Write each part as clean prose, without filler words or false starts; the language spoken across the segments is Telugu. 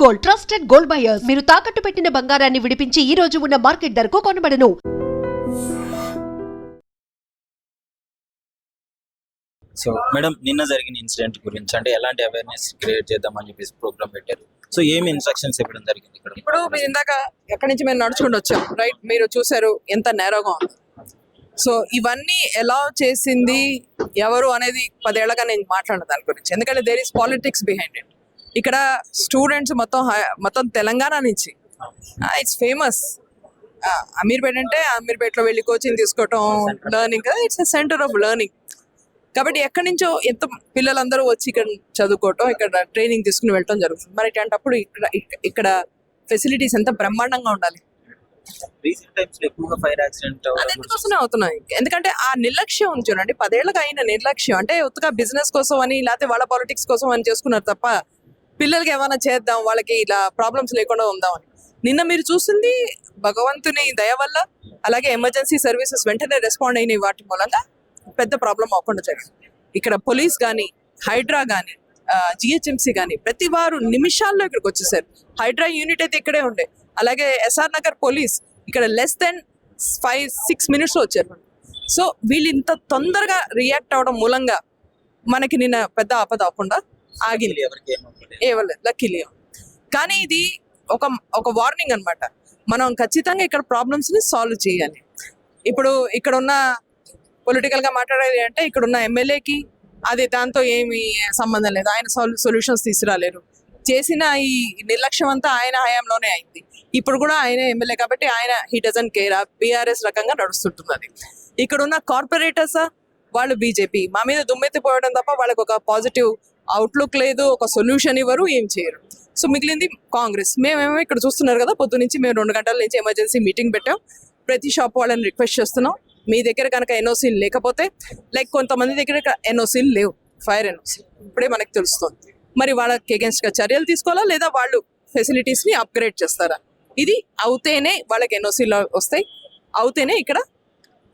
Gold, trusted gold buyers. మీరు తాకట్టు పెట్టిన బంగారాన్ని విడిపించి ఈ రోజు ఉన్న మార్కెట్ ధరకు కొనబడను. సో మేడం, నిన్న జరిగిన ఇన్సిడెంట్ గురించి అంటే ఎలాంటి అవేర్నెస్ క్రియేట్ చేద్దామని చెప్పేసి ప్రోగ్రామ్ పెట్టారు. సో ఏమి ఇన్స్ట్రక్షన్స్ ఇవ్వడం జరిగింది ఇక్కడ? ఇప్పుడు మీరు ఇందాక ఎక్కడి నుంచి మేము నడుచుకుంటూ వచ్చాం, రైట్? మీరు చూసారు ఎంత నేరోగా ఉంది. సో ఇవన్నీ ఎలా చేసింది ఎవరు అనేది 10 ఏళ్ళగా నేను మాట్లాడిన దాని గురించి, ఎందుకంటే there is politics behind it. ఇక్కడ స్టూడెంట్స్ మొత్తం తెలంగాణ నుంచి, ఇట్స్ ఫేమస్. అమీర్పేట అంటే అమీర్పేటలో వెళ్ళి కోచింగ్ తీసుకోవటం, లెర్నింగ్ కదా, it's a centre of learning. కాబట్టి ఎక్కడి నుంచో ఎంత పిల్లలందరూ వచ్చి ఇక్కడ చదువుకోవటం, ఇక్కడ ట్రైనింగ్ తీసుకుని వెళ్ళటం జరుగుతుంది. మరి ఇట్లాంటప్పుడు ఇక్కడ ఫెసిలిటీస్ ఎంత బ్రహ్మాండంగా ఉండాలి. అందుకోసమే అవుతున్నాయి, ఎందుకంటే ఆ నిర్లక్ష్యం ఉంది చూడండి. 10 ఏళ్ళకి అయిన నిర్లక్ష్యం అంటే ఉత్తగా బిజినెస్ కోసం అని, లేకపోతే వాళ్ళ పాలిటిక్స్ కోసం అని చేసుకున్నారు తప్ప పిల్లలకి ఏమైనా చేద్దాం, వాళ్ళకి ఇలా ప్రాబ్లమ్స్ లేకుండా ఉందామని. నిన్న మీరు చూసింది భగవంతుని దయ వల్ల, అలాగే ఎమర్జెన్సీ సర్వీసెస్ వెంటనే రెస్పాండ్ అయిన వాటి మూలంగా పెద్ద ప్రాబ్లం అవ్వకుండా జరిగింది. ఇక్కడ పోలీస్ కానీ, హైడ్రా కానీ, జిహెచ్ఎంసీ కానీ ప్రతి వారు నిమిషాల్లో ఇక్కడికి వచ్చేసారు. హైడ్రా యూనిట్ అయితే ఇక్కడే ఉండే, అలాగే ఎస్ఆర్ నగర్ పోలీస్ ఇక్కడ లెస్ దెన్ 5-6 మినిట్స్లో వచ్చారు. సో వీళ్ళు ఇంత తొందరగా రియాక్ట్ అవ్వడం మూలంగా మనకి నిన్న పెద్ద ఆపద అవ్వకుండా ఆగింది. లక్కీలీ. కానీ ఇది ఒక వార్నింగ్ అనమాట. మనం ఖచ్చితంగా ఇక్కడ ప్రాబ్లమ్స్ని సాల్వ్ చేయాలి. ఇప్పుడు ఇక్కడ ఉన్న పొలిటికల్గా మాట్లాడేది అంటే ఇక్కడ ఉన్న ఎమ్మెల్యేకి అది దాంతో ఏమి సంబంధం లేదు. ఆయన సొల్యూషన్స్ తీసుకురాలేరు. చేసిన ఈ నిర్లక్ష్యం అంతా ఆయన హయాంలోనే అయింది. ఇప్పుడు కూడా ఆయన ఎమ్మెల్యే కాబట్టి ఆయన హీ డజంట్ కేర్. బీఆర్ఎస్ రకంగా నడుస్తుంటున్నది. ఇక్కడ ఉన్న కార్పొరేటర్స్ వాళ్ళు బీజేపీ మా మీద దుమ్మెత్తిపోవడం తప్ప వాళ్ళకి ఒక పాజిటివ్ అవుట్లుక్ లేదు, ఒక సొల్యూషన్ ఇవ్వరు, ఏం చేయరు. సో మిగిలింది కాంగ్రెస్. మేమేమో ఇక్కడ చూస్తున్నారు కదా, పొద్దు నుంచి మేము 2 గంటల నుంచి ఎమర్జెన్సీ మీటింగ్ పెట్టాం. ప్రతి షాప్ వాళ్ళని రిక్వెస్ట్ చేస్తున్నాం, మీ దగ్గర కనుక ఎన్ఓసీలు లేకపోతే, లైక్ కొంతమంది దగ్గర ఎన్ఓసీలు లేవు, ఫైర్ ఎన్ఓసీ ఇప్పుడే మనకు తెలుస్తుంది. మరి వాళ్ళకి అగేన్స్ట్గా చర్యలు తీసుకోవాలా, లేదా వాళ్ళు ఫెసిలిటీస్ని అప్గ్రేడ్ చేస్తారా? ఇది అవుతేనే వాళ్ళకి ఎన్ఓసీలు వస్తాయి, అవుతేనే ఇక్కడ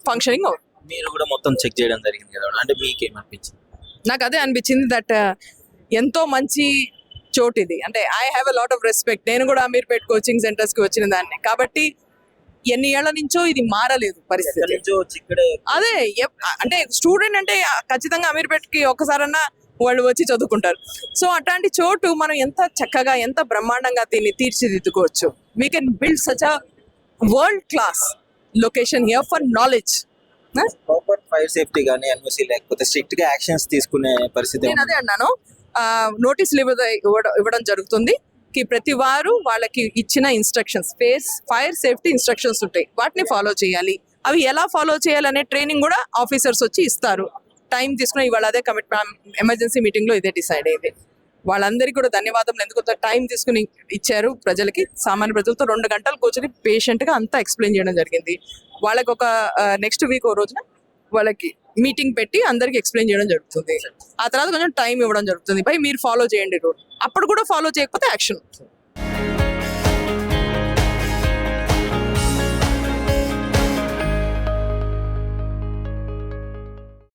ఫంక్షనింగ్ అవుతుంది. మీరు కూడా మొత్తం చెక్ చేయడం జరిగింది కదా, అంటే మీకేమనిపించింది? నాకు అదే అనిపించింది, దట్ ఎంతో మంచి చోటు ఇది. అంటే I have a lot of respect. నేను కూడా అమీర్పేట్ కోచింగ్ సెంటర్స్కి వచ్చిన దాన్ని కాబట్టి ఎన్ని ఏళ్ల నుంచో ఇది మారలేదు పరిస్థితి. అదే అంటే స్టూడెంట్ అంటే ఖచ్చితంగా అమీర్పేట్కి ఒక్కసారన్నా వాళ్ళు వచ్చి చదువుకుంటారు. సో అట్లాంటి చోటు మనం ఎంత చక్కగా, ఎంత బ్రహ్మాండంగా దీన్ని తీర్చిదిద్దుకోవచ్చు. We can build such a world class location here for knowledge. Fire safety కానీ ఎన్ఓసీ లేకపోతే స్ట్రిక్ట్ గా యాక్షన్స్ తీసుకునే పరిస్థితి. నేను అదే అన్నాను, నోటీసులు ఇవ్వడం జరుగుతుంది. ప్రతి వారు వాళ్ళకి ఇచ్చిన ఇన్స్ట్రక్షన్స్, ఫైర్ సేఫ్టీ ఇన్స్ట్రక్షన్స్ ఉంటాయి, వాటిని ఫాలో చేయాలి. అవి ఎలా ఫాలో చేయాలనే ట్రైనింగ్ కూడా ఆఫీసర్స్ వచ్చి ఇస్తారు. టైం తీసుకుని ఇవాళ అదే ఎమర్జెన్సీ మీటింగ్లో ఇదే డిసైడ్ అయ్యింది. వాళ్ళందరికీ కూడా ధన్యవాదాలు. ఎందుకు టైం తీసుకుని ఇచ్చారు ప్రజలకి, సామాన్య ప్రజలతో 2 గంటలు కూర్చొని పేషెంట్గా అంతా ఎక్స్ప్లెయిన్ చేయడం జరిగింది. వాళ్ళకి ఒక నెక్స్ట్ వీక్ ఓ రోజున వాళ్ళకి మీటింగ్ పెట్టి అందరికి ఎక్స్ప్లెయిన్ చేయడం జరుగుతుంది. ఆ తర్వాత కొంచెం టైం ఇవ్వడం జరుగుతుంది. మీరు ఫాలో చేయండి రూల్. అప్పుడు కూడా ఫాలో చేయకపోతే యాక్షన్.